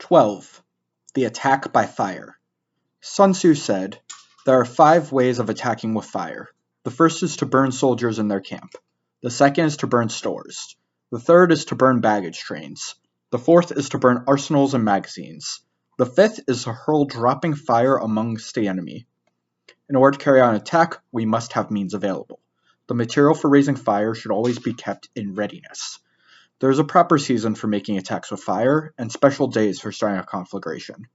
12. The attack by fire. Sun Tzu said, "There are 5 ways of attacking with fire. The first is to burn soldiers in their camp. The second is to burn stores. The third is to burn baggage trains. The fourth is to burn arsenals and magazines. The fifth is to hurl dropping fire amongst the enemy. In order to carry out an attack, we must have means available. The material for raising fire should always be kept in readiness. There is a proper season for making attacks with fire, and special days for starting a conflagration.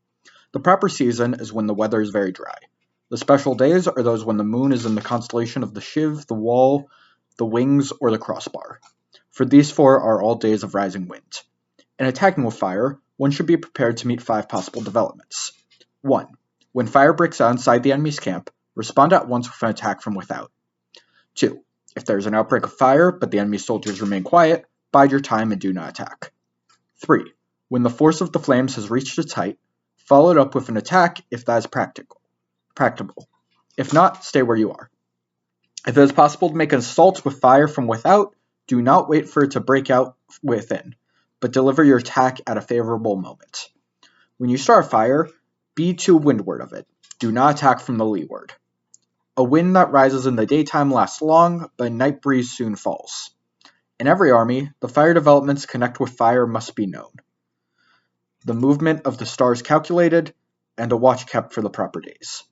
The proper season is when the weather is very dry. The special days are those when the moon is in the constellation of the Shiv, the Wall, the Wings, or the Crossbar. For these 4 are all days of rising wind. In attacking with fire, one should be prepared to meet 5 possible developments. 1. When fire breaks out inside the enemy's camp, respond at once with an attack from without. 2. If there is an outbreak of fire, but the enemy's soldiers remain quiet, bide your time and do not attack. 3. When the force of the flames has reached its height, follow it up with an attack if that is practicable. If not, stay where you are. If it is possible to make an assault with fire from without, do not wait for it to break out within, but deliver your attack at a favorable moment. When you start a fire, be to windward of it. Do not attack from the leeward. A wind that rises in the daytime lasts long, but a night breeze soon falls. In every army, the fire developments connect with fire must be known. The movement of the stars calculated, and a watch kept for the proper days.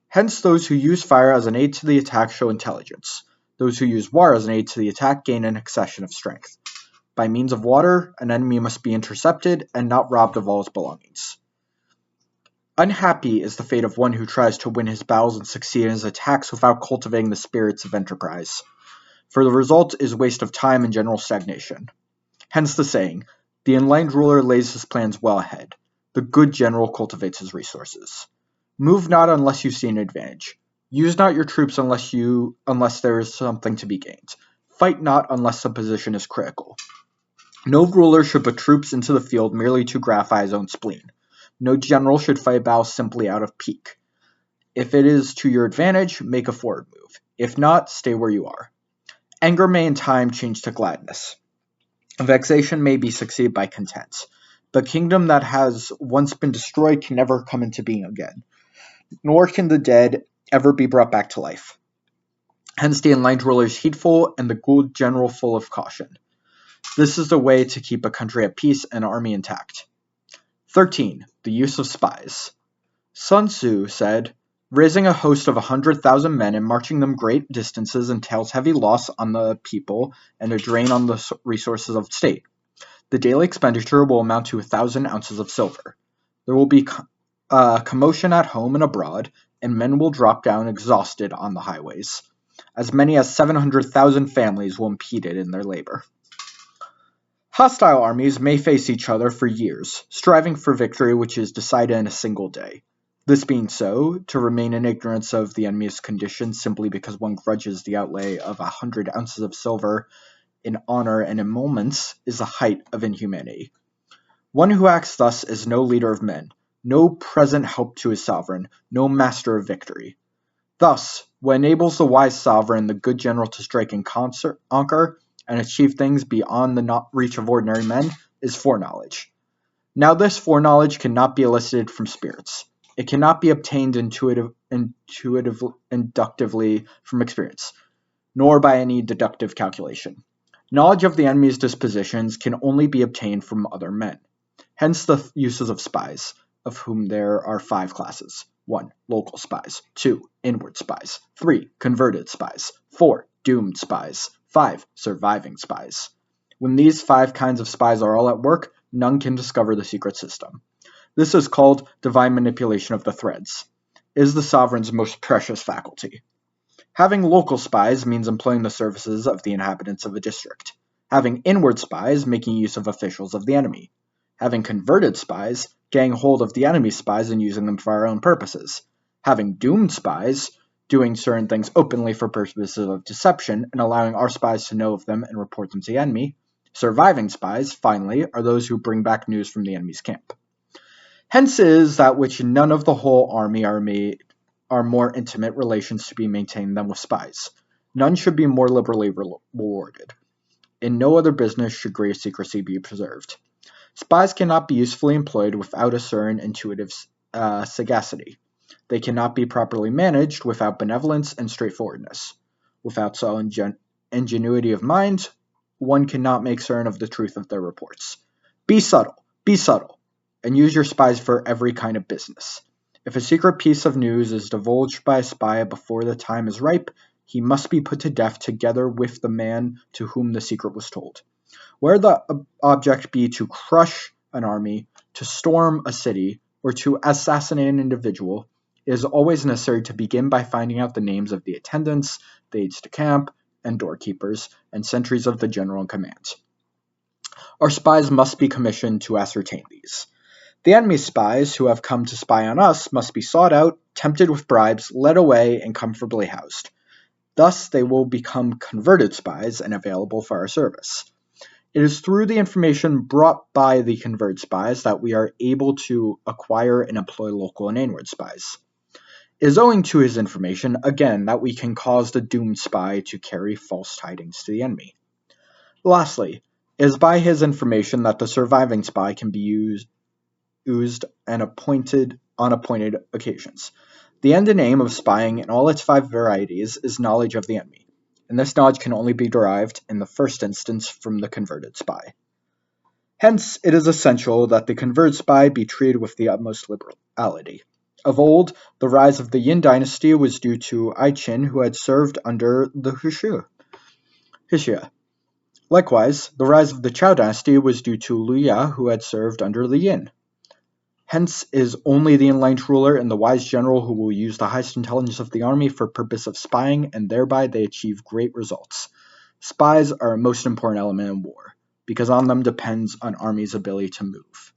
Hence, those who use fire as an aid to the attack show intelligence. Those who use water as an aid to the attack gain an accession of strength. By means of water, an enemy must be intercepted and not robbed of all his belongings. Unhappy is the fate of one who tries to win his battles and succeed in his attacks without cultivating the spirits of enterprise. For the result is waste of time and general stagnation. Hence the saying, the enlightened ruler lays his plans well ahead. The good general cultivates his resources. Move not unless you see an advantage. Use not your troops unless there is something to be gained. Fight not unless the position is critical. No ruler should put troops into the field merely to gratify his own spleen. No general should fight a battle simply out of pique. If it is to your advantage, make a forward move. If not, stay where you are. Anger may in time change to gladness. Vexation may be succeeded by content. The kingdom that has once been destroyed can never come into being again, nor can the dead ever be brought back to life. Hence the enlightened ruler is heedful and the good general full of caution. This is the way to keep a country at peace and an army intact. 13. The use of spies. Sun Tzu said, "Raising a host of 100,000 men and marching them great distances entails heavy loss on the people and a drain on the resources of the state. The daily expenditure will amount to 1,000 ounces of silver. There will be commotion at home and abroad, and men will drop down exhausted on the highways. As many as 700,000 families will impede it in their labor." Hostile armies may face each other for years, striving for victory which is decided in a single day. This being so, to remain in ignorance of the enemy's condition simply because one grudges the outlay of 100 ounces of silver in honor and emoluments is the height of inhumanity. One who acts thus is no leader of men, no present help to his sovereign, no master of victory. Thus, what enables the wise sovereign, the good general, to strike and conquer, and achieve things beyond the reach of ordinary men, is foreknowledge. Now this foreknowledge cannot be elicited from spirits. It cannot be obtained inductively from experience, nor by any deductive calculation. Knowledge of the enemy's dispositions can only be obtained from other men. Hence the uses of spies, of whom there are 5 classes. 1. Local spies. 2. Inward spies. 3. Converted spies. 4. Doomed spies. 5. Surviving spies. When these 5 kinds of spies are all at work, none can discover the secret system. This is called divine manipulation of the threads. It is the sovereign's most precious faculty. Having local spies means employing the services of the inhabitants of a district. Having inward spies, making use of officials of the enemy. Having converted spies, getting hold of the enemy's spies and using them for our own purposes. Having doomed spies, doing certain things openly for purposes of deception and allowing our spies to know of them and report them to the enemy. Surviving spies, finally, are those who bring back news from the enemy's camp. Hence is that which none of the whole army are more intimate relations to be maintained than with spies. None should be more liberally rewarded. In no other business should greater secrecy be preserved. Spies cannot be usefully employed without a certain intuitive sagacity. They cannot be properly managed without benevolence and straightforwardness. Without solid ingenuity of mind, one cannot make certain of the truth of their reports. Be subtle, and use your spies for every kind of business. If a secret piece of news is divulged by a spy before the time is ripe, he must be put to death together with the man to whom the secret was told. Where the object be to crush an army, to storm a city, or to assassinate an individual, it is always necessary to begin by finding out the names of the attendants, the aides de camp, and doorkeepers, and sentries of the general in command. Our spies must be commissioned to ascertain these. The enemy's spies who have come to spy on us must be sought out, tempted with bribes, led away, and comfortably housed. Thus they will become converted spies and available for our service. It is through the information brought by the converted spies that we are able to acquire and employ local and inward spies. It is owing to his information, again, that we can cause the doomed spy to carry false tidings to the enemy. Lastly, it is by his information that the surviving spy can be used and appointed on appointed occasions. The end and aim of spying in all its 5 varieties is knowledge of the enemy, and this knowledge can only be derived, in the first instance, from the converted spy. Hence, it is essential that the converted spy be treated with the utmost liberality. Of old, the rise of the Yin dynasty was due to I Qin, who had served under the Hsia. Likewise, the rise of the Chao dynasty was due to Liu Ya, who had served under the Yin. Hence, it is only the enlightened ruler and the wise general who will use the highest intelligence of the army for purpose of spying, and thereby they achieve great results. Spies are a most important element in war, because on them depends an army's ability to move.